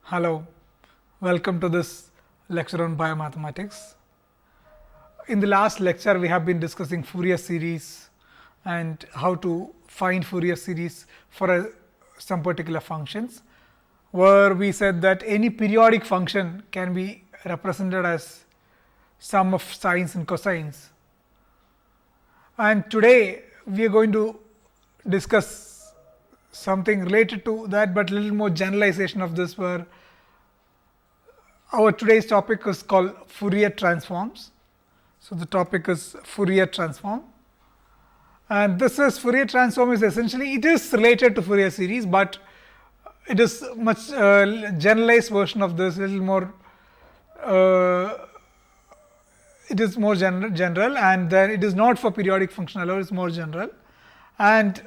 Hello, welcome to this lecture on biomathematics. In the last lecture, we have been discussing Fourier series and how to find Fourier series for some particular functions, where we said that any periodic function can be represented as sum of sines and cosines. And today, we are going to discuss something related to that, but little more generalization of this, where our today's topic is called Fourier transforms. So, the topic is Fourier transform, and this is Fourier transform is essentially it is related to Fourier series, but it is much generalized version of this, little more it is more general, and then it is not for periodic function alone, it is more general, and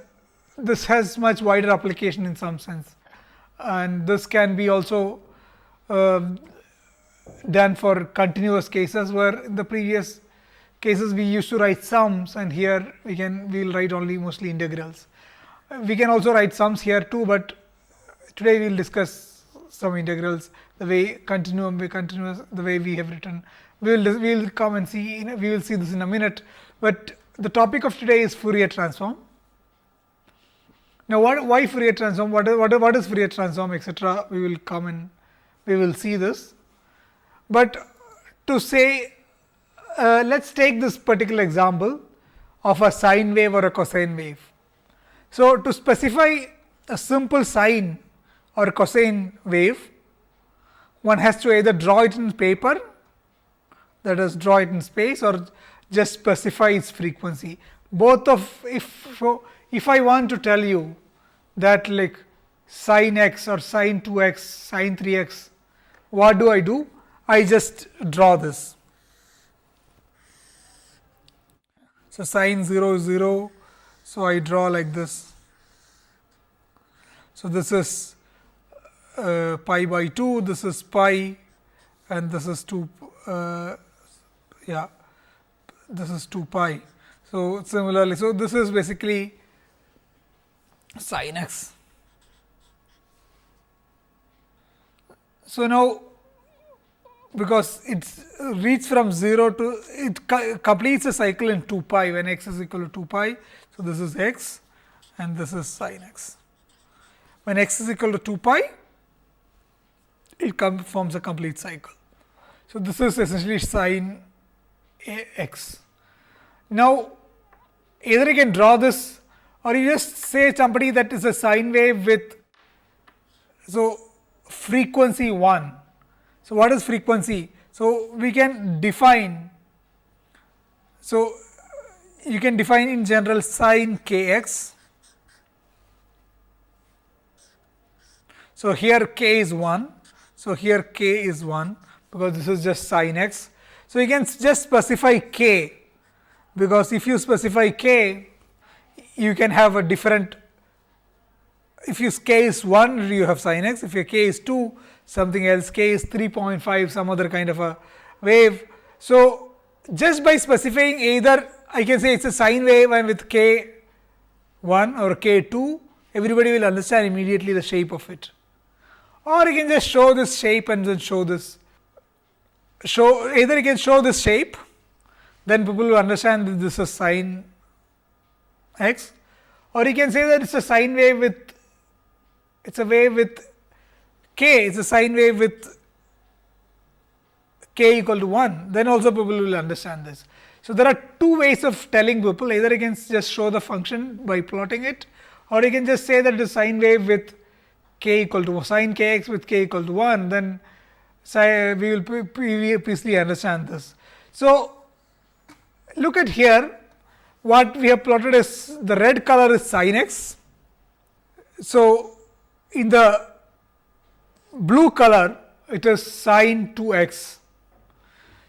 this has much wider application in some sense, and this can be also done for continuous cases, where in the previous cases we used to write sums, and here we will write only mostly integrals. We can also write sums here too, but today we will discuss some integrals, the way continuous, the way we have written. We will come and see, we will see this in a minute, but the topic of today is Fourier transform. Now, why Fourier transform, what is Fourier transform, etc. we will come and we will see this. But to say, let us take this particular example of a sine wave or a cosine wave. So, to specify a simple sine or cosine wave, one has to either draw it in paper, that is draw it in space, or just specify its frequency. Both of, if I want to tell you that like sin x or sin 2x, sin 3x, what do? I just draw this. So, sin 0 is 0, so I draw like this. So, this is pi by 2, this is pi, and this is 2, this is 2 pi. So, similarly, so this is basically sin x. So, now because it reaches from 0 to it completes a cycle in 2 pi when x is equal to 2 pi. So, this is x and this is sin x. When x is equal to 2 pi, it forms a complete cycle. So, this is essentially sin x. Now, either you can draw this, or you just say somebody that is a sine wave with frequency 1. So, what is frequency? So, we can define, so you can define in general sin kx. So, here k is 1. So, here k is 1, because this is just sin x. So, you can just specify k, because if you specify k, you can have a different, if your k is 1, you have sin x, if your k is 2, something else, k is 3.5, some other kind of a wave. So, just by specifying either I can say it is a sine wave and with k 1 or k 2, everybody will understand immediately the shape of it. Or you can just show this shape and then show this, either you can show this shape, then people will understand that this is sin x, or you can say that it is a sine wave with, it is a wave with k, it is a sine wave with k equal to 1, then also people will understand this. So, there are two ways of telling people, either you can just show the function by plotting it, or you can just say that it is sine wave with k equal to sin kx with k equal to 1, then we will easily understand this. So, look at here, what we have plotted is the red color is sin x. So, in the blue color it is sin 2x.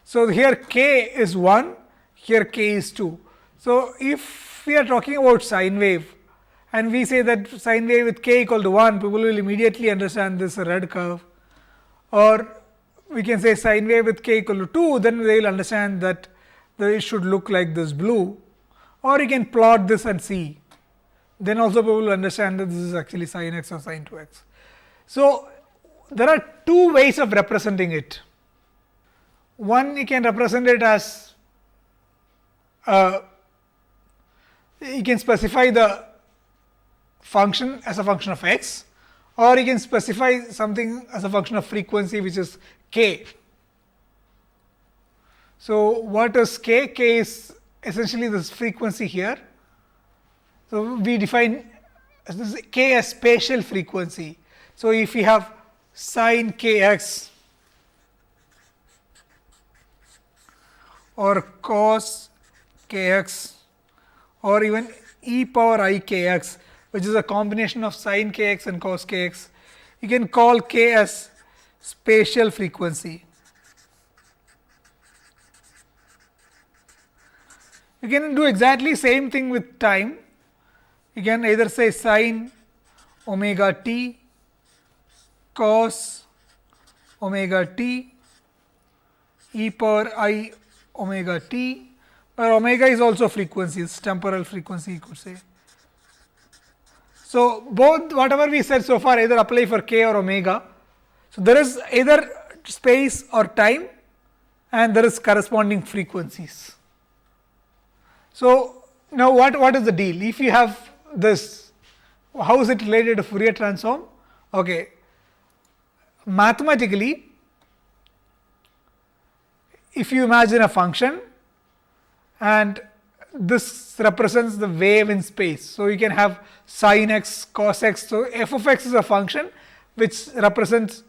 So, here k is 1, here k is 2. So, if we are talking about sine wave and we say that sine wave with k equal to 1, people will immediately understand this red curve, or we can say sine wave with k equal to 2, then they will understand that it should look like this blue, or you can plot this and see. Then also people will understand that this is actually sin x or sin 2x. So, there are two ways of representing it. One, you can represent it as you can specify the function as a function of x, or you can specify something as a function of frequency, which is k. So, what is k? K is essentially this frequency here. So, we define this k as spatial frequency. So, if we have sin kx or cos kx or even e power I kx, which is a combination of sin kx and cos kx, you can call k as spatial frequency. You can do exactly same thing with time. You can either say sin omega t, cos omega t, e power I omega t, where omega is also frequency, it's temporal frequency you could say. So, both whatever we said so far either apply for k or omega. So, there is either space or time and there is corresponding frequencies. So, now what is the deal? If you have this, how is it related to Fourier transform? Okay. Mathematically, if you imagine a function and this represents the wave in space. So, you can have sin x, cos x. So, f of x is a function which represents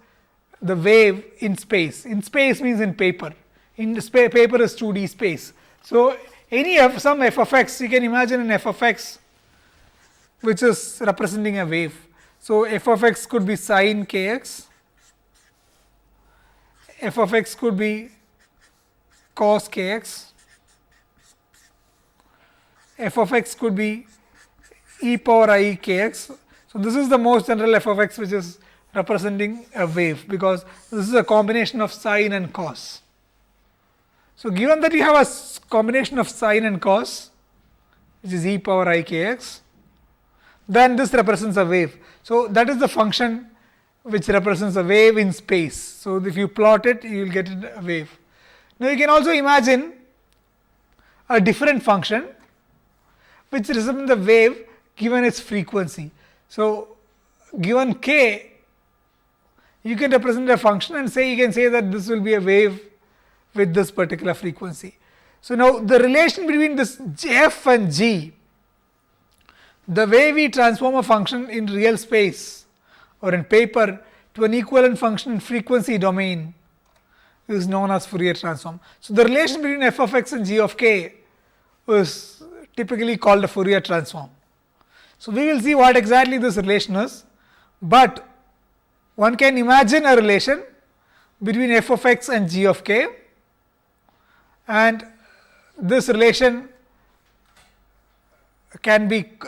the wave in space. In space means in paper. In paper is 2D space. So, some f of x, you can imagine an f of x which is representing a wave. So, f of x could be sin kx, f of x could be cos kx, f of x could be e power I kx. So, this is the most general f of x which is representing a wave, because this is a combination of sin and cos. So, given that you have a combination of sin and cos, which is e power I kx, then this represents a wave. So, that is the function which represents a wave in space. So, if you plot it, you will get a wave. Now, you can also imagine a different function which represents the wave given its frequency. So, given k, you can represent a function and say, you can say that this will be a wave with this particular frequency. So, now the relation between this f and g, the way we transform a function in real space or in paper to an equivalent function in frequency domain is known as Fourier transform. So, the relation between f of x and g of k is typically called a Fourier transform. So, we will see what exactly this relation is, but one can imagine a relation between f of x and g of k, and this relation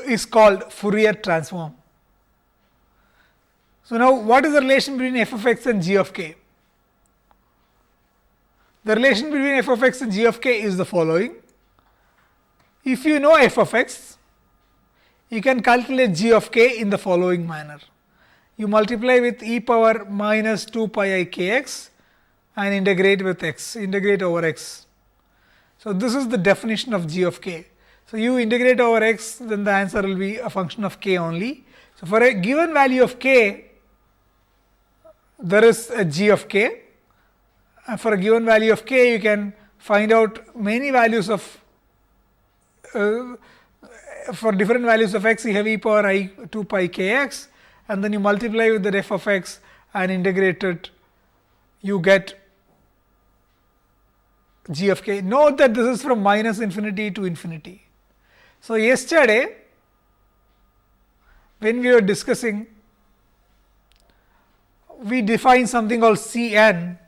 is called Fourier transform. So, now what is the relation between f of x and g of k? The relation between f of x and g of k is the following. If you know f of x, you can calculate g of k in the following manner. You multiply with e power minus 2 pi I kx and integrate with x, integrate over x. So, this is the definition of g of k. So, you integrate over x, then the answer will be a function of k only. So, for a given value of k, there is a g of k, and for a given value of k, you can find out many values of for different values of x, you have e power I 2 pi kx, and then you multiply with the f of x and integrate it, you get g of k. Note that this is from minus infinity to infinity. So, yesterday when we were discussing, we defined something called Cn,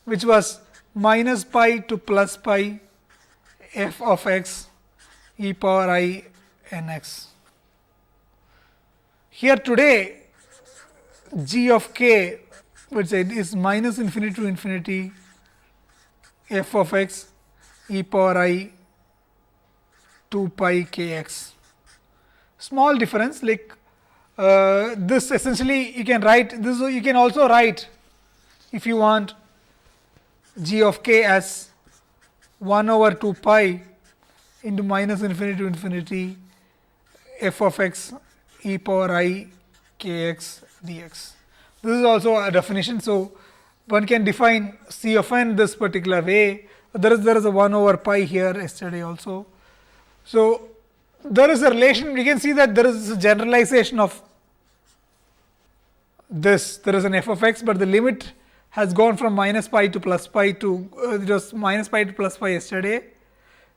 which was minus pi to plus pi f of x e power I n x. Here today g of k, which is minus infinity to infinity f of x e power I 2 pi k x. small difference, like this essentially you can write this, you can also write if you want g of k as 1 over 2 pi into minus infinity to infinity f of x e power I k x dx. This is also a definition. So, one can define C of n this particular way. There is a 1 over pi here yesterday also. So, there is a relation, we can see that there is a generalization of this, there is an f of x, but the limit has gone from minus pi to plus pi to it was minus pi to plus pi yesterday.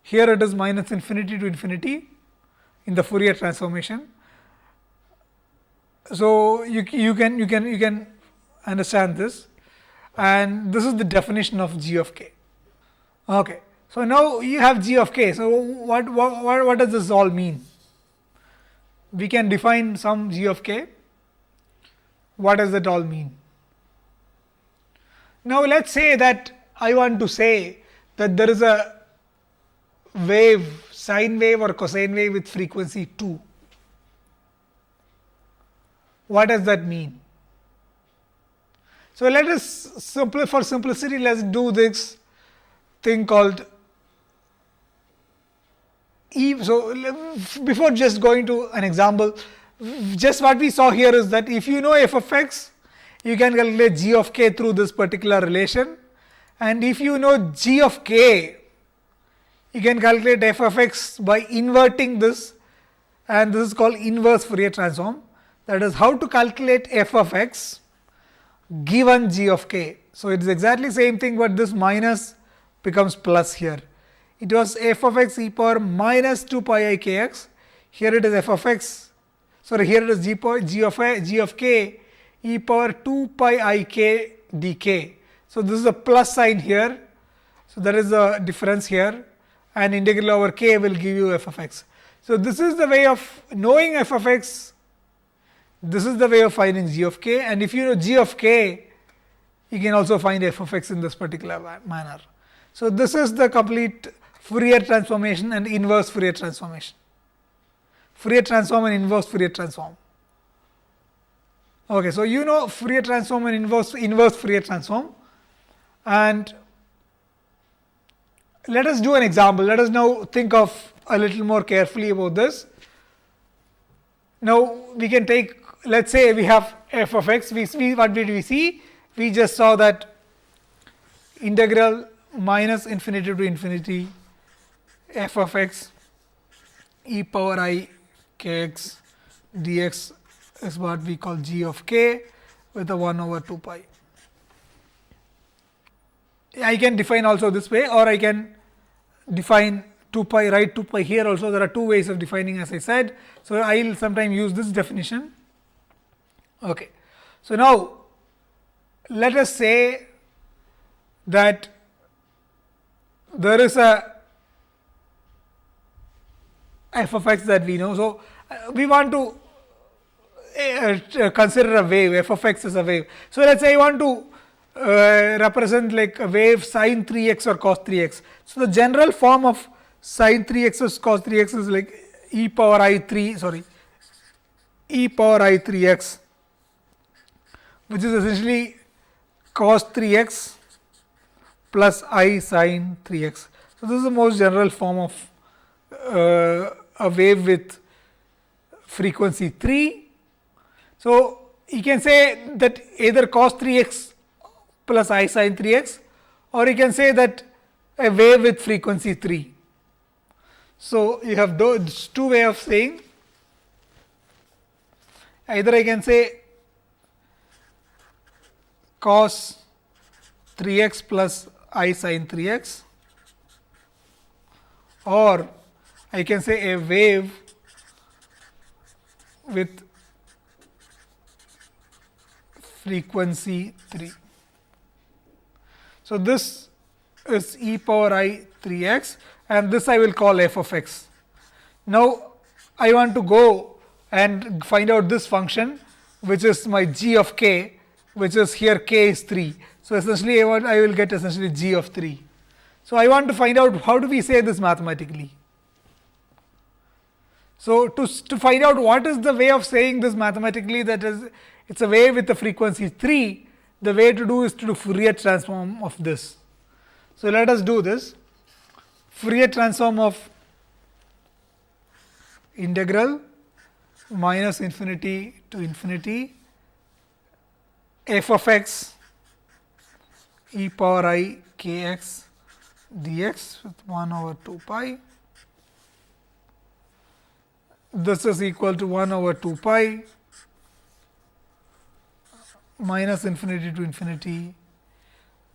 Here it is minus infinity to infinity in the Fourier transformation. So, you can understand this, and this is the definition of g of k. Okay. So, now you have g of k. So, what does this all mean? We can define some g of k. What does that all mean? Now, let us say that I want to say that there is a wave, sine wave or cosine wave with frequency 2. What does that mean? So, let us for simplicity, let us do this thing called So, before just going to an example, just what we saw here is that if you know f of x, you can calculate g of k through this particular relation, and if you know g of k, you can calculate f of x by inverting this, and this is called inverse Fourier transform. That is how to calculate f of x given g of k. So, it is exactly same thing, but this minus becomes plus here. It was f of x e power minus 2 pi I k x. Here it is f of x. Sorry, here it is g of k e power 2 pi I k dk. So, this is a plus sign here. So, there is a difference here, and integral over k will give you f of x. So, this is the way of knowing f of x. This is the way of finding g of k, and if you know g of k, you can also find f of x in this particular manner. So, this is the complete Fourier transformation and inverse Fourier transformation. Fourier transform and inverse Fourier transform. Okay, so you know Fourier transform and inverse Fourier transform, and let us do an example. Let us now think of a little more carefully about this. Now, we can take, let us say we have f of x. What did we see? We just saw that integral minus infinity to infinity f of x e power I k x dx is what we call g of k with a 1 over 2 pi. I can define also this way, or I can define 2 pi, write 2 pi here also. There are two ways of defining, as I said. So, I will sometime use this definition. Okay. So, now let us say that there is a f of x that we know. So, we want to consider a wave, f of x is a wave. So, let us say I want to represent like a wave sine 3x or cos 3x. So, the general form of sine 3x or cos 3x is like e power I 3x, which is essentially cos 3x plus I sine 3x. So, this is the most general form of a wave with frequency 3. So, you can say that either cos 3x plus I sine 3x, or you can say that a wave with frequency 3. So, you have those two ways of saying. Either I can say cos 3x plus I sine 3x, or I can say a wave with frequency 3. So, this is e power I 3x, and this I will call f of x. Now, I want to go and find out this function, which is my g of k, which is here k is 3. So, essentially I will get essentially g of 3. So, I want to find out how do we say this mathematically. So, to find out what is the way of saying this mathematically, that is, it is a wave with the frequency 3, the way to do is to do Fourier transform of this. So, let us do this. Fourier transform of integral minus infinity to infinity f of x e power I k x dx with 1 over 2 pi. This is equal to 1 over 2 pi minus infinity to infinity.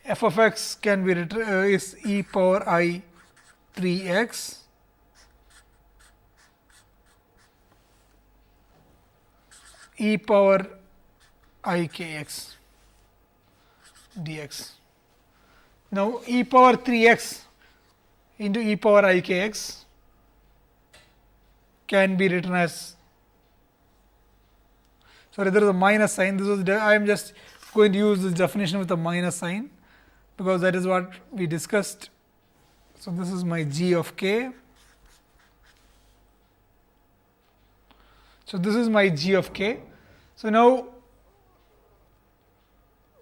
F of x can be written is e power I 3 x e power I k x dx. Now, e power 3 x into e power I k x can be written as, sorry, there is a minus sign. This was, I am just going to use this definition with a minus sign, because that is what we discussed. So, this is my g of k. So, this is my g of k. So, now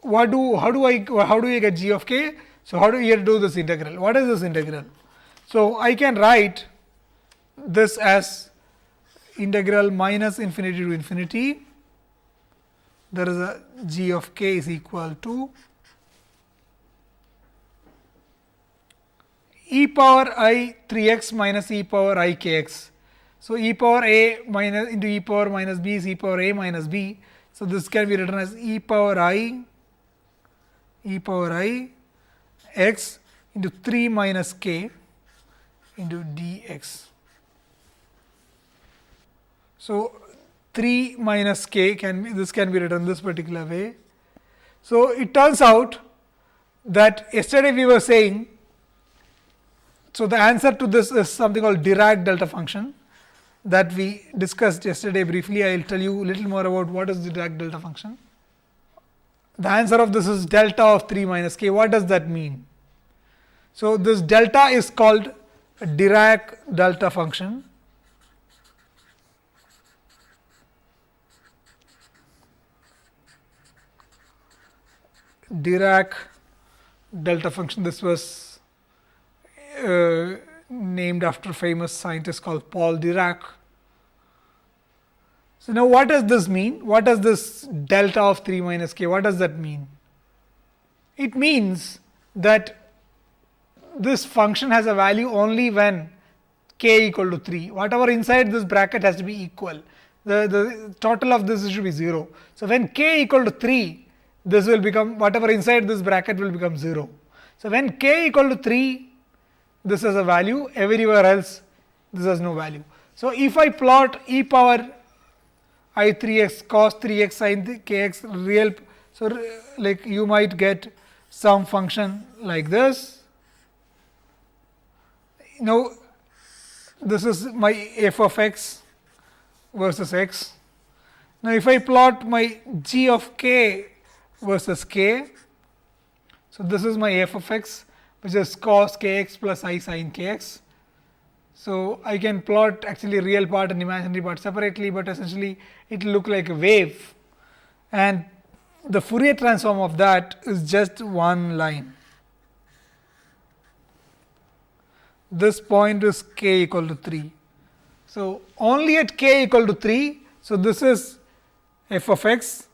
how do I get g of k? So, how do you do this integral? What is this integral? So, I can write this as integral minus infinity to infinity. There is a g of k is equal to e power I 3 x minus e power I k x. So, e power a minus into e power minus b is e power a minus b. So, this can be written as e power I x into 3 minus k into dx. So, 3 minus k can be, this can be written this particular way. So, it turns out that yesterday we were saying, so the answer to this is something called Dirac delta function that we discussed yesterday briefly. I will tell you a little more about what is the Dirac delta function. The answer of this is delta of 3 minus k. What does that mean? So, this delta is called a Dirac delta function. Dirac delta function, this was named after a famous scientist called Paul Dirac. So, now what does this mean? What does this delta of 3 minus k, what does that mean? It means that this function has a value only when k equal to 3. Whatever inside this bracket has to be equal. The total of this should be 0. So, when k equal to 3, this will become, whatever inside this bracket will become 0. So, when k equal to 3, this has a value, everywhere else this has no value. So, if I plot e power I 3 x cos 3 x sin k x real, so like you might get some function like this. Now, this is my f of x versus x. Now, if I plot my g of k versus k, so this is my f of x, which is cos k x plus I sin k x. So, I can plot actually real part and imaginary part separately, but essentially it will look like a wave, and the Fourier transform of that is just one line. This point is k equal to 3. So, only at k equal to 3, so this is f of x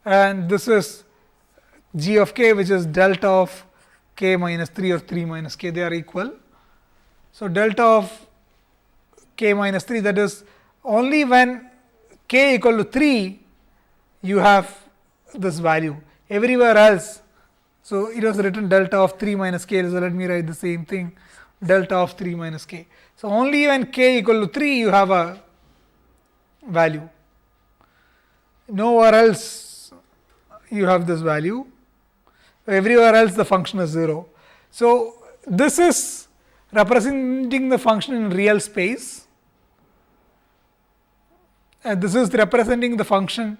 and this is g of k, which is delta of k minus 3 or 3 minus k, they are equal. So, delta of k minus 3, that is only when k equal to 3 you have this value, everywhere else. So, it was written delta of 3 minus k, so let me write the same thing, delta of 3 minus k. So, only when k equal to 3 you have a value, nowhere else you have this value, everywhere else the function is 0. So, this is representing the function in real space, and this is representing the function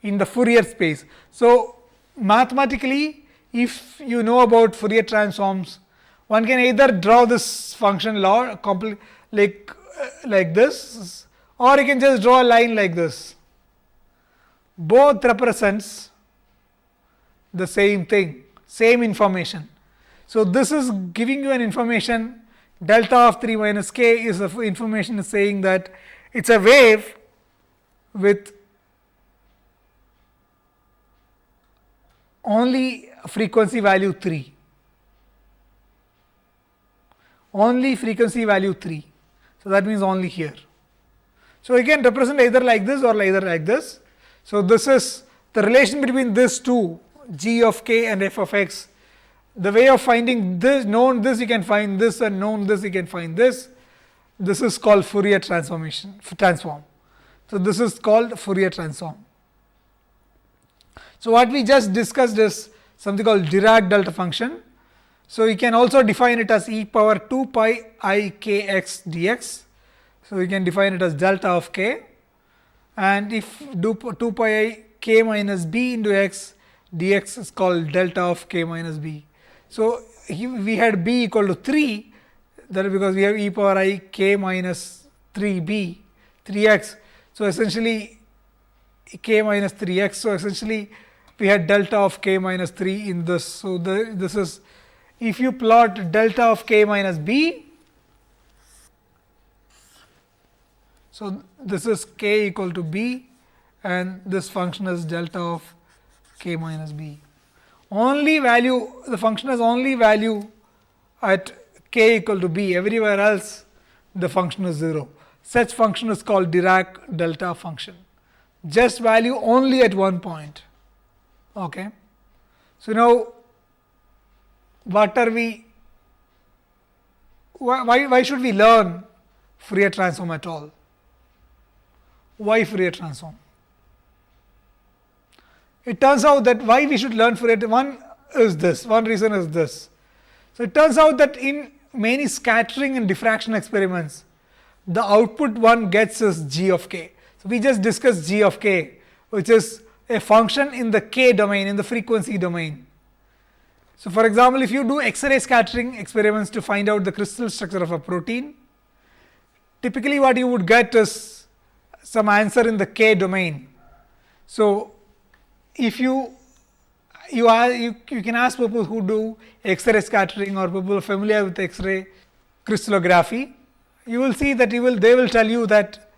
in the Fourier space. So, mathematically, if you know about Fourier transforms, one can either draw this function law like this, or you can just draw a line like this. Both represents the same thing, same information. So, this is giving you an information delta of 3 minus k is the information is saying that it is a wave with only frequency value 3, only frequency value 3. So, that means only here. So, you can represent either like this or either like this. So, this is the relation between this two, g of k and f of x. The way of finding this, known this you can find this, and known this you can find this. This is called Fourier transform. So, this is called Fourier transform. So, what we just discussed is something called Dirac delta function. So, you can also define it as e power 2 pi I k x dx. So, you can define it as delta of k, and if do 2 pi I k minus b into x dx is called delta of k minus b. So, we had b equal to 3, that is because we have e power I k minus 3b 3x. So, essentially k minus 3x. So, essentially we had delta of k minus 3 in this. So, this is, if you plot delta of k minus b, so this is k equal to b and this function is delta of k minus b. Only value, the function has only value at k equal to b, everywhere else the function is 0. Such function is called Dirac delta function, just value only at one point. Okay. So, now what are we, why should we learn Fourier transform at all? Why Fourier transform? It turns out that why we should learn Fourier, one reason is this. So, it turns out that in many scattering and diffraction experiments, the output one gets is g of k. So, we just discussed g of k, which is a function in the k domain, in the frequency domain. So, for example, if you do X-ray scattering experiments to find out the crystal structure of a protein, typically what you would get is some answer in the k domain. So, if you can ask people who do X-ray scattering or people familiar with X-ray crystallography, you will see that they will tell you that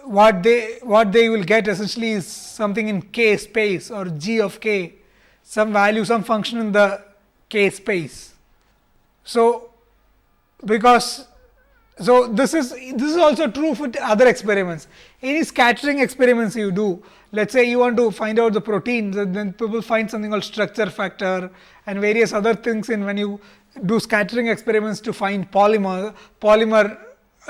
what they will get essentially is something in k space or g of k, some value, some function in the k space. So, this is also true for other experiments. Any scattering experiments you do, let us say you want to find out the proteins, then people find something called structure factor and various other things in when you do scattering experiments to find polymer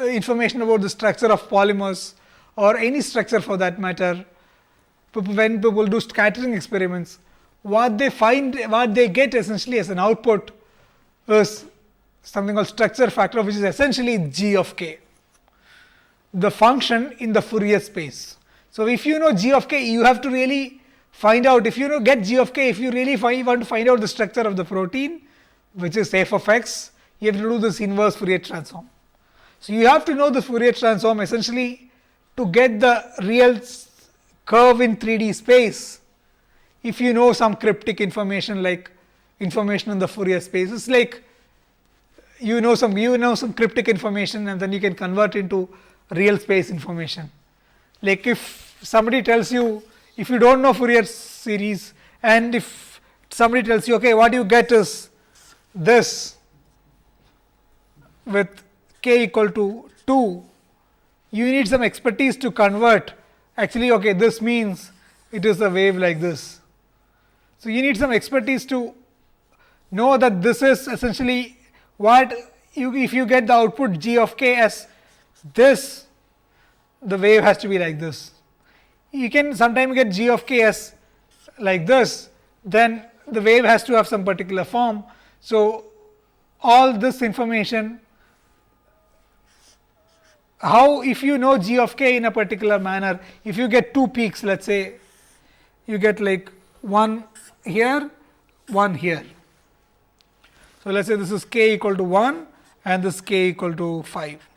information about the structure of polymers or any structure for that matter. When people do scattering experiments, what they get essentially as an output is something called structure factor, which is essentially g of k, the function in the Fourier space. So, if you know g of k, you have to really find out, if you get g of k, if you really want to find out the structure of the protein, which is f of x, you have to do this inverse Fourier transform. So, you have to know the Fourier transform essentially to get the real curve in 3D space. If you know some cryptic information like information in the Fourier space, it's like you know some cryptic information and then you can convert into real space information. Like if somebody tells you, if you don't know Fourier series and if somebody tells you, okay, what you get is this with k equal to 2, you need some expertise to convert, actually, okay, this means it is a wave like this. So, you need some expertise to know that this is essentially what if you get the output g of k as this, the wave has to be like this. You can sometimes get g of k as like this, then the wave has to have some particular form. So, all this information, how if you know g of k in a particular manner, if you get two peaks, let us say you get like one here, one here. So, let us say this is k equal to 1 and this k equal to 5.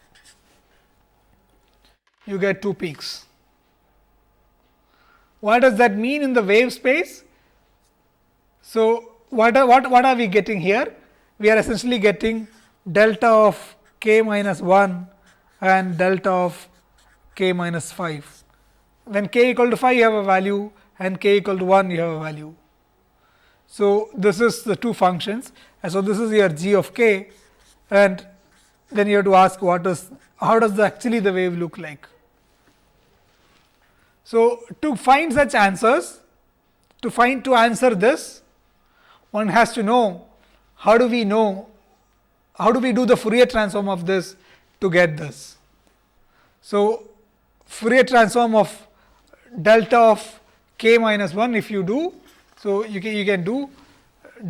you get 2 peaks. What does that mean in the wave space? So, what are we getting here? We are essentially getting delta of k minus 1 and delta of k minus 5. When k equal to 5 you have a value and k equal to 1 you have a value. So, this is the 2 functions, and so this is your g of k, and then you have to ask how does actually the wave look like. So, to find such answers, to answer this, one has to know how do we do the Fourier transform of this to get this. So, Fourier transform of delta of k minus 1, if you do, so you can do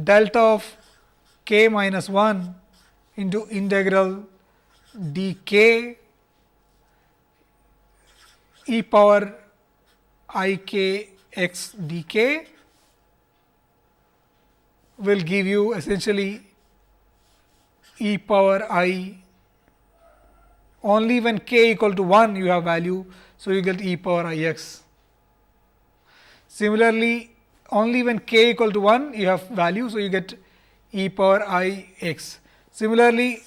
delta of k minus 1 into integral dk e power I k x dk will give you essentially e power I, only when k equal to 1 you have value. So, you get e power I x. Similarly, only when k equal to 1 you have value. So, you get e power I x. Similarly,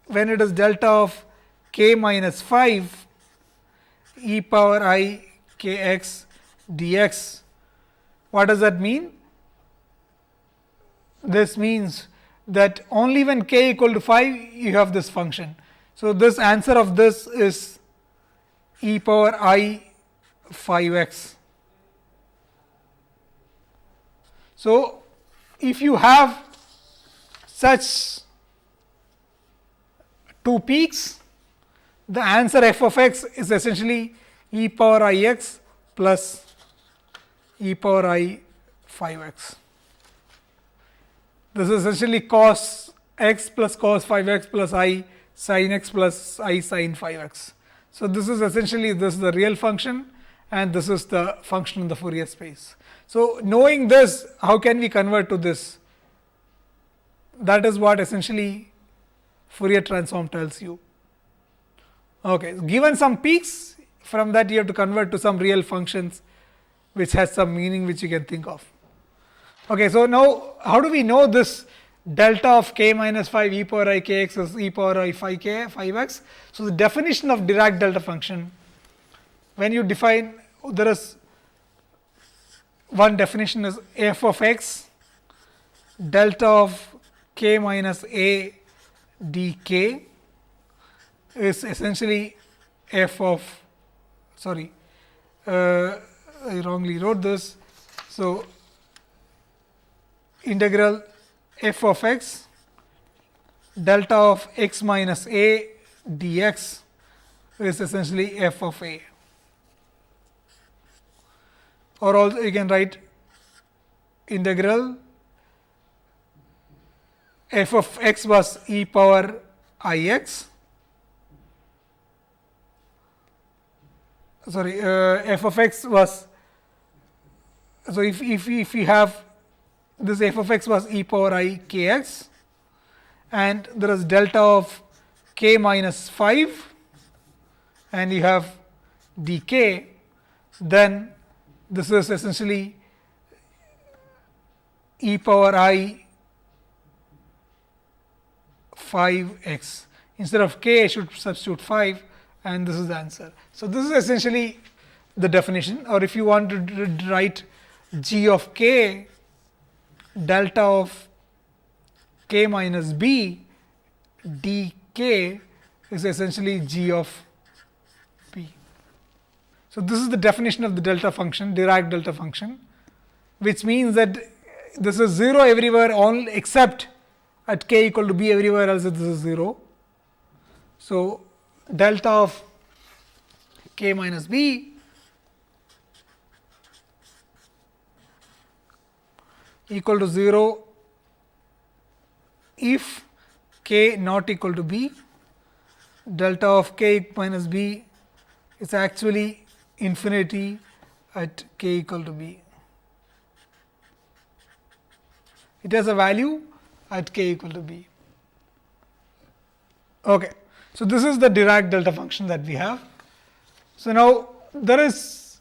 when it is delta of k minus 5 e power I k x dx, what does that mean? This means that only when k equal to 5 you have this function. So, this answer of this is e power I 5x. So, if you have such 2 peaks, the answer f of x is essentially e power I x plus e power I 5x. This is essentially cos x plus cos 5x plus I sin x plus I sin 5x. So, this is essentially the real function, and this is the function in the Fourier space. So, knowing this, how can we convert to this? That is what essentially Fourier transform tells you. Okay. Given some peaks, from that you have to convert to some real functions which has some meaning which you can think of. Okay. So, now how do we know this delta of k minus 5 e power I k x is e power I 5x? So, the definition of Dirac delta function, when you define, there is one definition is f of x delta of k minus a dk is essentially f of, sorry, I wrongly wrote this. So, integral f of x delta of x minus a dx is essentially f of a, or also you can write integral f of x was e power I x, sorry, f of x was, so if we have this f of x was e power I k x, and there is delta of k minus 5 and you have dk, then this is essentially e power I 5x. Instead of k, I should substitute 5, and this is the answer. So, this is essentially the definition, or if you want to write g of k delta of k minus b dk is essentially g of p. So, this is the definition of the delta function, Dirac delta function, which means that this is 0 everywhere, all except at k equal to b, everywhere else this is 0. So, delta of k minus b equal to 0 if k not equal to b, delta of k minus b is actually infinity at k equal to b. It has a value at k equal to b. Okay. So, this is the Dirac delta function that we have. So, now there is,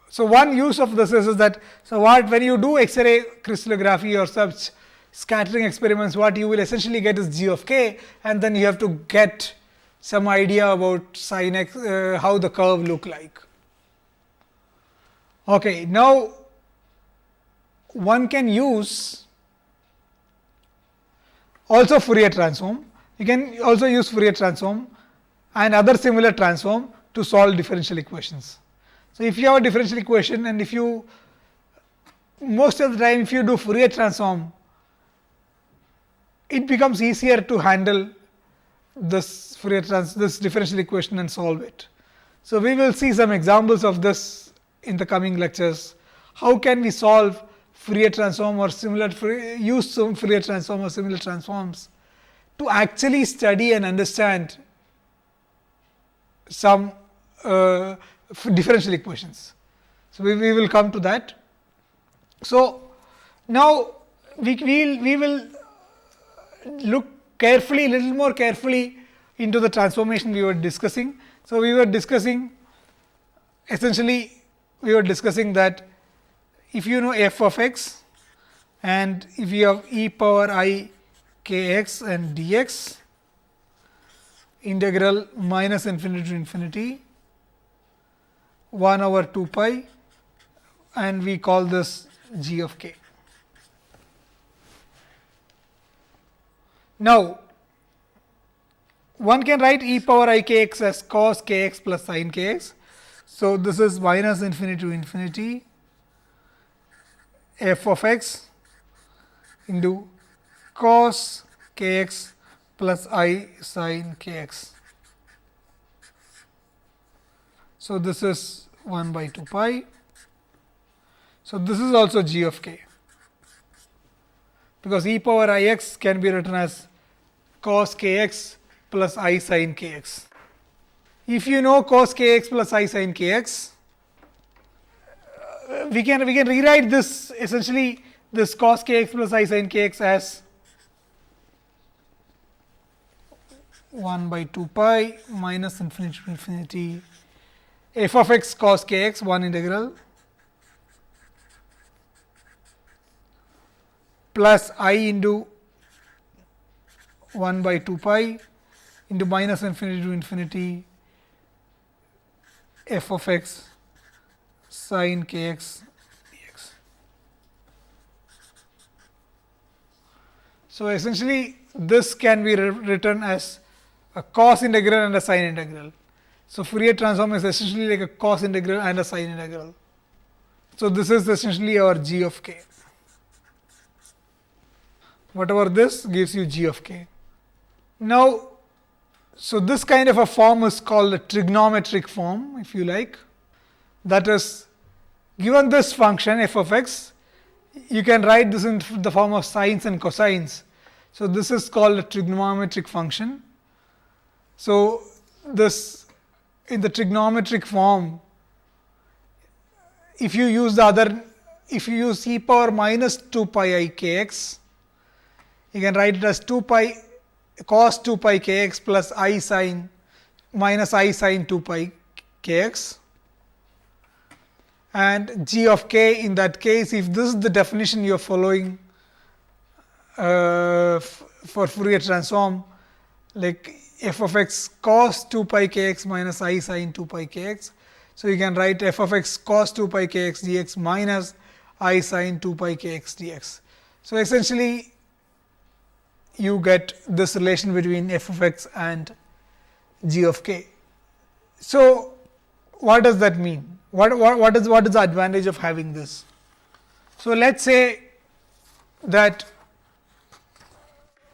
so one use of this is that, so what when you do X-ray crystallography or such scattering experiments, what you will essentially get is g of k, and then you have to get some idea about sin x, how the curve look like. Okay, now one can use also Fourier transform. You can also use Fourier transform and other similar transform to solve differential equations. So, if you have a differential equation, and if you most of the time if you do Fourier transform, it becomes easier to handle this this differential equation and solve it. So, we will see some examples of this in the coming lectures. How can we solve Fourier transform or similar use some Fourier transform or similar transforms to actually study and understand some differential equations. So, we will come to that. So, now we will look carefully, little more carefully into the transformation we were discussing. So, we were discussing essentially we were discussing that if you know f of x and if you have e power I k x and dx integral minus infinity to infinity 1 over 2 pi, and we call this g of k. Now, one can write e power I k x as cos k x plus sin k x. So, this is minus infinity to infinity f of x into cos k x plus I sin k x. So, this is 1 by 2 pi. So, this is also g of k, because e power I x can be written as cos k x plus I sin k x. If you know cos k x plus I sin k x, we can rewrite this essentially this cos k x plus I sin k x as 1 by 2 pi minus infinity to infinity f of x cos k x 1 integral plus I into 1 by 2 pi into minus infinity to infinity f of x sin k x dx. So, essentially this can be written as a cos integral and a sin integral. So, Fourier transform is essentially like a cos integral and a sin integral. So, this is essentially our g of k. Whatever this gives you g of k. Now, so this kind of a form is called a trigonometric form, if you like. That is, given this function f of x, you can write this in the form of sines and cosines. So, this is called a trigonometric function. So, this in the trigonometric form, if you use the other, if you use e power minus 2 pi I k x, you can write it as 2 pi cos 2 pi k x plus I sin minus I sin 2 pi k x, and g of k in that case, if this is the definition you are following for Fourier transform, like f of x cos 2 pi k x minus I sin 2 pi k x. So, you can write f of x cos 2 pi k x dx minus I sin 2 pi k x dx. So, essentially you get this relation between f of x and g of k. So, what does that mean? What is the advantage of having this? So, let us say that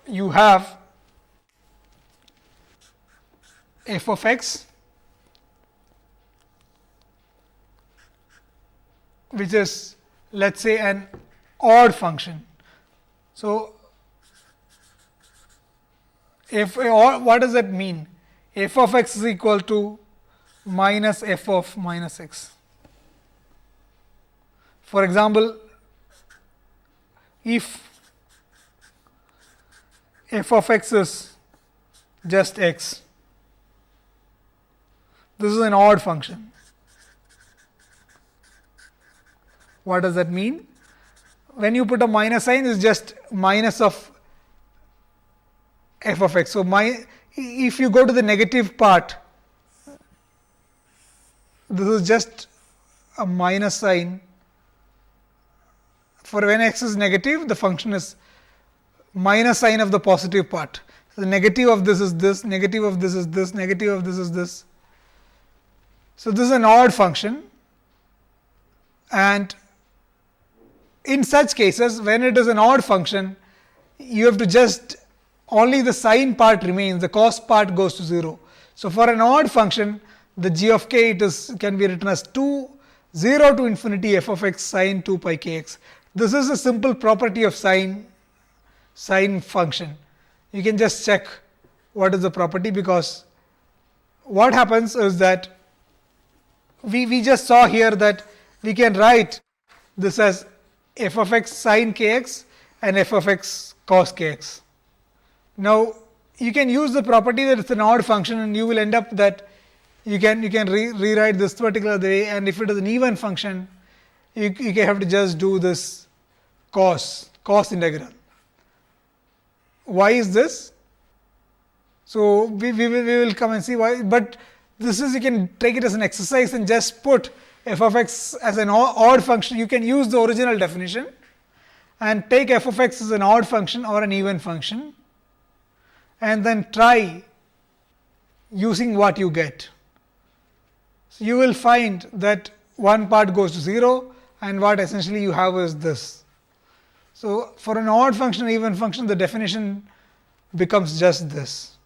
you have f of x, which is let us say an odd function. So, if what does that mean? F of x is equal to minus f of minus x. For example, if f of x is just x, this is an odd function. What does that mean? When you put a minus sign, it's just minus of f of x. So, if you go to the negative part, this is just a minus sign. For when x is negative, the function is minus sign of the positive part. So, the negative of this is this, negative of this is this, negative of this is this. So, this is an odd function, and in such cases, when it is an odd function, you have to just only the sign part remains, the cos part goes to 0. So, for an odd function, the g of k can be written as 0 to infinity f of x sin 2 pi k x. This is a simple property of sine function. You can just check what is the property, because what happens is that we just saw here that we can write this as f of x sin k x and f of x cos k x. Now, you can use the property that it is an odd function, and you will end up that you can rewrite this particular way, and if it is an even function, you can have to just do this cos integral. Why is this? So, we will come and see why, but this is, you can take it as an exercise and just put f of x as an odd function. You can use the original definition and take f of x as an odd function or an even function, and then try using what you get. So, you will find that one part goes to 0, and what essentially you have is this. So, for an odd function, even function, the definition becomes just this.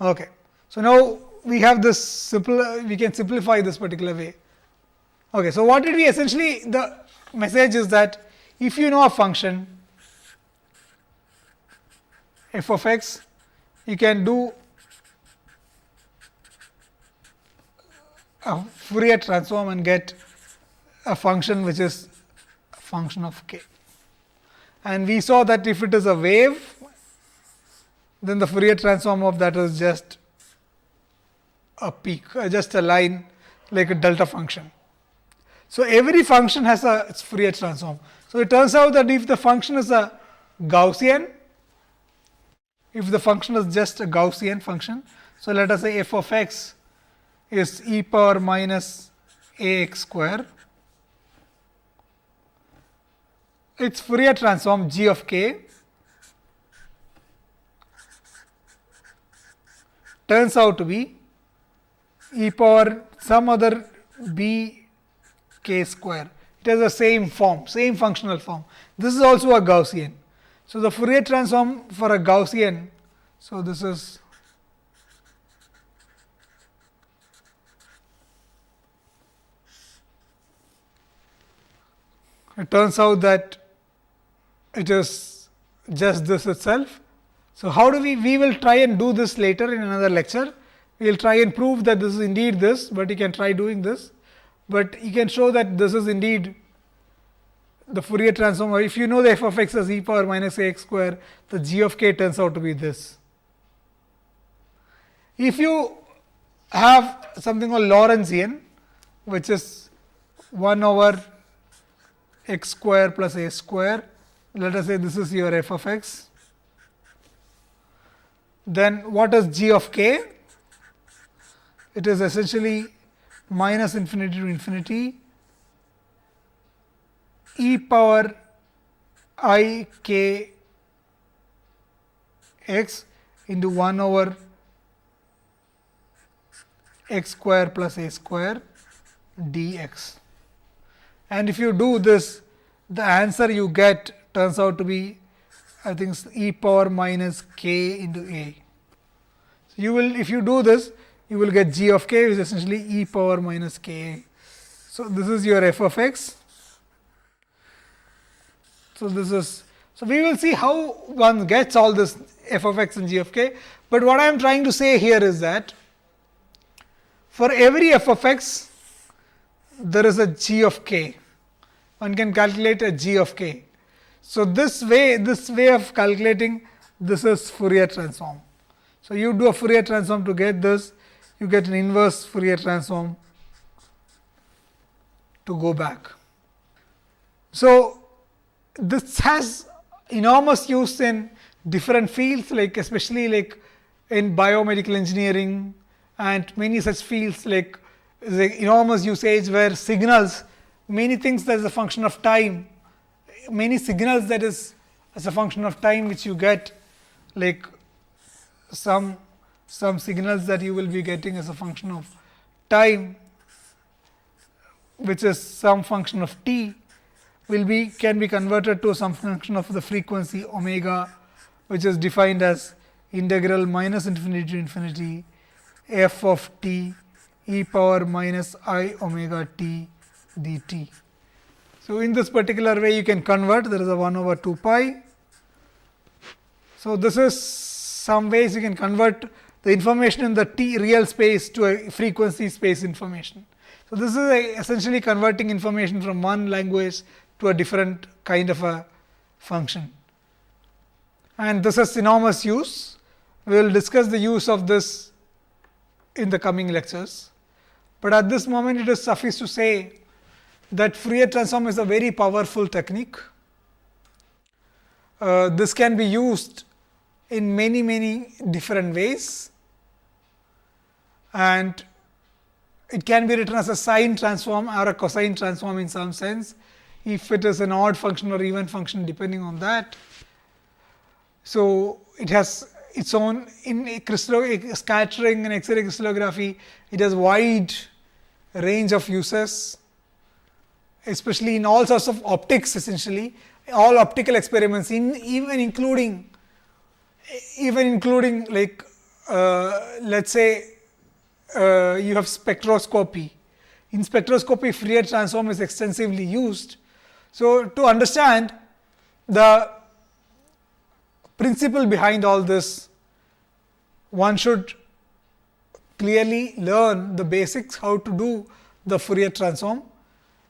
Okay. So, now we have this simple, we can simplify this particular way. Okay. So, what did we essentially, the message is that if you know a function f of x, you can do a Fourier transform and get a function which is a function of k. And we saw that if it is a wave, then the Fourier transform of that is just a peak, just a line like a delta function. So, every function has its Fourier transform. So, it turns out that if the function is a Gaussian, if the function is just a Gaussian function, so let us say f of x is e power minus a x square, its Fourier transform g of k turns out to be e power some other b k square. It has the same form, same functional form. This is also a Gaussian. So, the Fourier transform for a Gaussian, so this is it turns out that it is just this itself. So, how do we will try and do this later in another lecture. We will try and prove that this is indeed this, but you can try doing this, but you can show that this is indeed the Fourier transform. Or if you know the f of x as e power minus a x square, the g of k turns out to be this. If you have something called Lorentzian, which is 1 over x square plus a square, let us say this is your f of x, then what is g of k? It is essentially minus infinity to infinity e power I k x into 1 over x square plus a square dx. And if you do this, the answer you get turns out to be, I think, e power minus k into a. So, you will, if you do this, you will get g of k, which is essentially e power minus k. So, this is your f of x. So, this is, so we will see how one gets all this f of x and g of k, but what I am trying to say here is that for every f of x, there is a g of k. One can calculate a g of k. So, this way of calculating, this is Fourier transform. So, you do a Fourier transform to get this. you get an inverse Fourier transform to go back. So, this has enormous use in different fields, like especially like in biomedical engineering and many such fields, like the enormous usage where signals, many things that is a function of time, many signals that is as a function of time which you get, like some signals that you will be getting as a function of time, which is some function of t, can be converted to some function of the frequency omega, which is defined as integral minus infinity to infinity f of t e power minus I omega t dt. So, in this particular way you can convert, there is a 1 over 2 pi. So, this is some ways you can convert the information in the t real space to a frequency space information. So, this is essentially converting information from one language to a different kind of a function, and this has enormous use. We will discuss the use of this in the coming lectures, but at this moment it is suffice to say that Fourier transform is a very powerful technique. This can be used in many different ways, and it can be written as a sine transform or a cosine transform in some sense, if it is an odd function or even function depending on that. So, it has its own in scattering and X-ray crystallography, it has wide range of uses, especially in all sorts of optics, essentially all optical experiments, even including like let us say you have spectroscopy. In spectroscopy, Fourier transform is extensively used. So, to understand the principle behind all this, one should clearly learn the basics how to do the Fourier transform.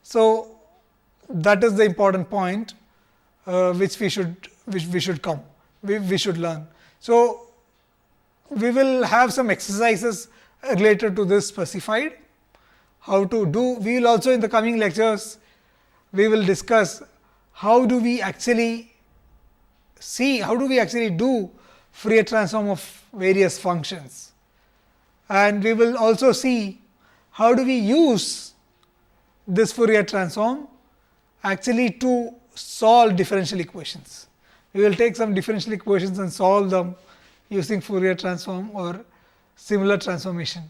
So, that is the important point which we should learn. So, we will have some exercises related to this specified how to do. We will also in the coming lectures we will discuss how do we actually do Fourier transform of various functions, and we will also see how do we use this Fourier transform actually to solve differential equations. We will take some differential equations and solve them using Fourier transform or similar transformation.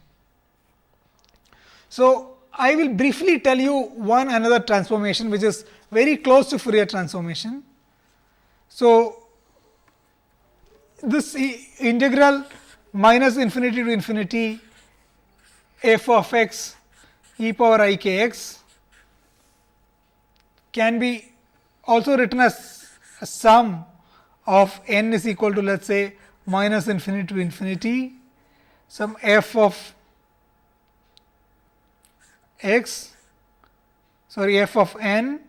So, I will briefly tell you another transformation which is very close to Fourier transformation. So, this integral minus infinity to infinity f of x e power I k x can be also written as a sum of n is equal to, let us say, minus infinity to infinity some f of x, sorry, f of n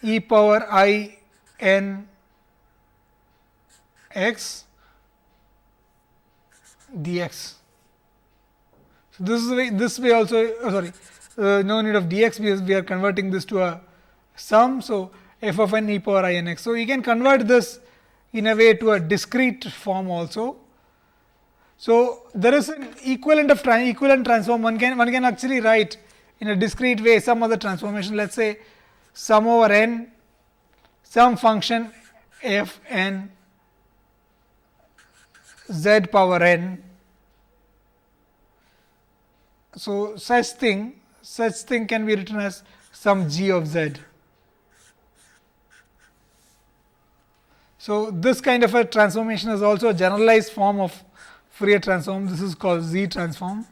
e power I n x dx. So, this way also no need of dx because we are converting this to a sum. So, f of n e power I n x. So, you can convert this in a way to a discrete form also. So, there is an equivalent transform. One can actually write in a discrete way some other transformation. Let us say sum over n, some function f n z power n. So, such thing can be written as some g of z. So, this kind of a transformation is also a generalized form of Fourier transform. This is called Z transform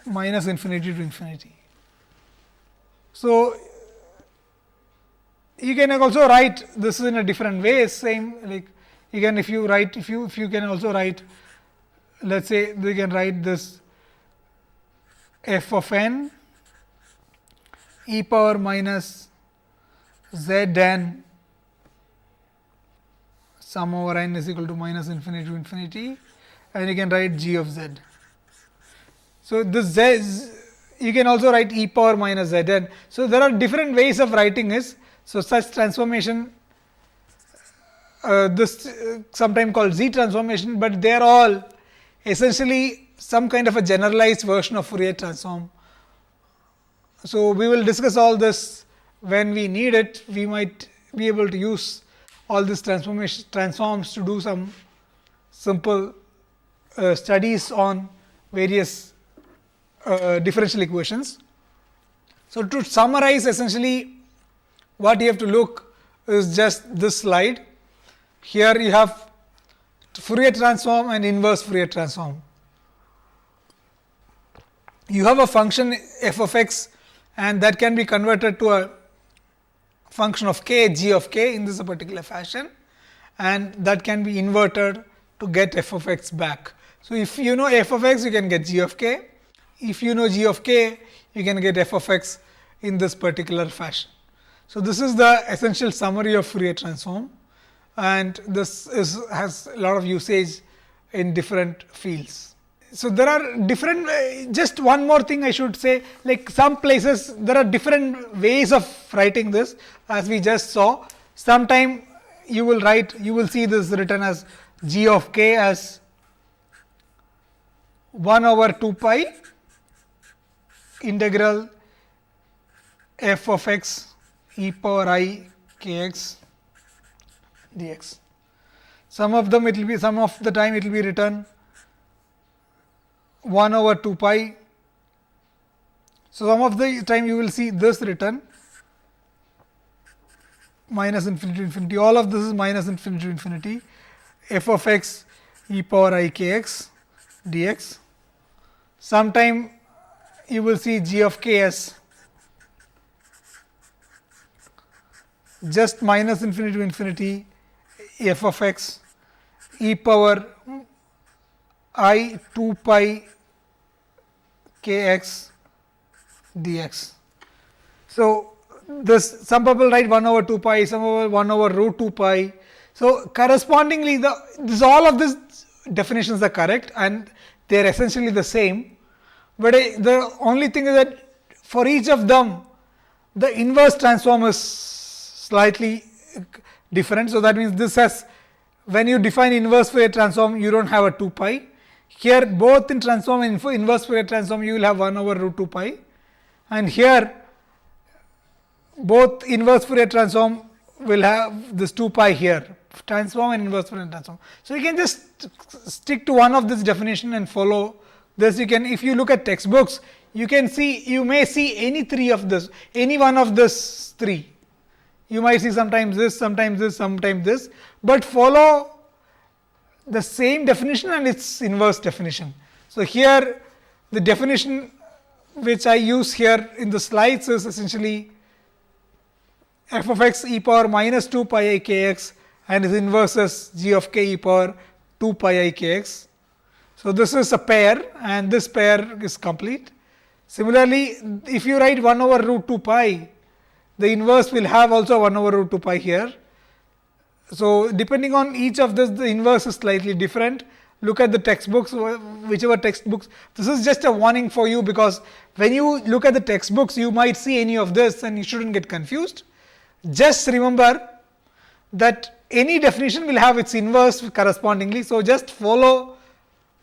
minus infinity to infinity. So, you can also write this in a different way, same like you can if you can also write, let us say we can write this f of n e power minus z n sum over n is equal to minus infinity to infinity, and you can write g of z. So, this z is, you can also write e power minus z n. So, there are different ways of writing this. So, such transformation, this sometimes called z transformation, but they are all essentially some kind of a generalized version of Fourier transform. So, we will discuss all this when we need it. We might be able to use all these transforms to do some simple studies on various differential equations. So, to summarize, essentially what you have to look is just this slide. Here you have Fourier transform and inverse Fourier transform. You have a function f of x, and that can be converted to a function of k, g of k in this particular fashion, and that can be inverted to get f of x back. So, if you know f of x, you can get g of k. If you know g of k, you can get f of x in this particular fashion. So, this is the essential summary of Fourier transform, and this has a lot of usage in different fields. So, there are different, just one more thing I should say, like some places there are different ways of writing this, as we just saw. Sometime you will see this written as g of k as 1 over 2 pi integral f of x e power I k x dx. Some of them it will be, some of the time it will be written 1 over 2 pi. So, some of the time you will see this written minus infinity to infinity, all of this is minus infinity to infinity, f of x e power I k x dx. Sometime you will see g of k as just minus infinity to infinity f of x e power I 2 pi k x dx. So, this some people write 1 over 2 pi, some over 1 over root 2 pi. So, correspondingly all of these definitions are correct and they are essentially the same, but the only thing is that for each of them the inverse transform is slightly different. So, that means this has, when you define inverse Fourier transform, you do not have a 2 pi. Here both in transform and inverse Fourier transform you will have 1 over root 2 pi, and here both inverse Fourier transform will have this 2 pi here, transform and inverse Fourier transform. So, you can just stick to one of this definition and follow this. You can, if you look at textbooks, you can see, you may see any three of this, any one of this three. You might see sometimes this, sometimes this, sometimes this, but follow the same definition and its inverse definition. So, here the definition which I use here in the slides is essentially f of x e power minus 2 pi I k x and its inverse is g of k e power 2 pi I k x. So, this is a pair and this pair is complete. Similarly, if you write 1 over root 2 pi, the inverse will have also 1 over root 2 pi here. So, depending on each of this, the inverse is slightly different. Look at the textbooks, whichever textbooks. This is just a warning for you, because when you look at the textbooks, you might see any of this and you shouldn't get confused. Just remember that any definition will have its inverse correspondingly. So, just follow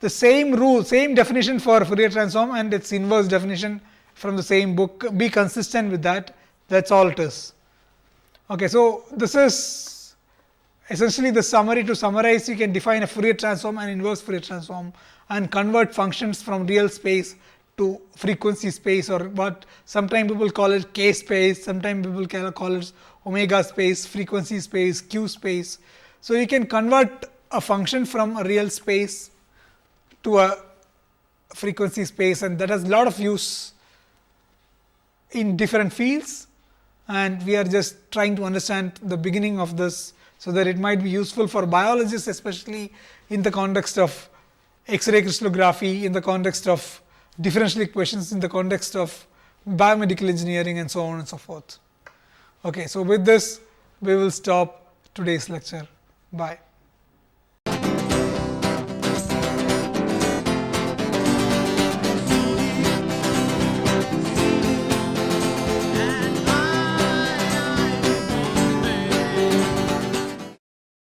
the same rule, same definition for Fourier transform and its inverse definition from the same book. Be consistent with that. That is all it is. Okay, so, this is essentially the summary. To summarize, you can define a Fourier transform and inverse Fourier transform and convert functions from real space to frequency space, or what sometimes people call it k space, sometimes people call it omega space, frequency space, q space. So, you can convert a function from a real space to a frequency space, and that has a lot of use in different fields, and we are just trying to understand the beginning of this, so that it might be useful for biologists, especially in the context of X-ray crystallography, in the context of differential equations, in the context of biomedical engineering, and so on and so forth. Okay, so, with this we will stop today's lecture. Bye.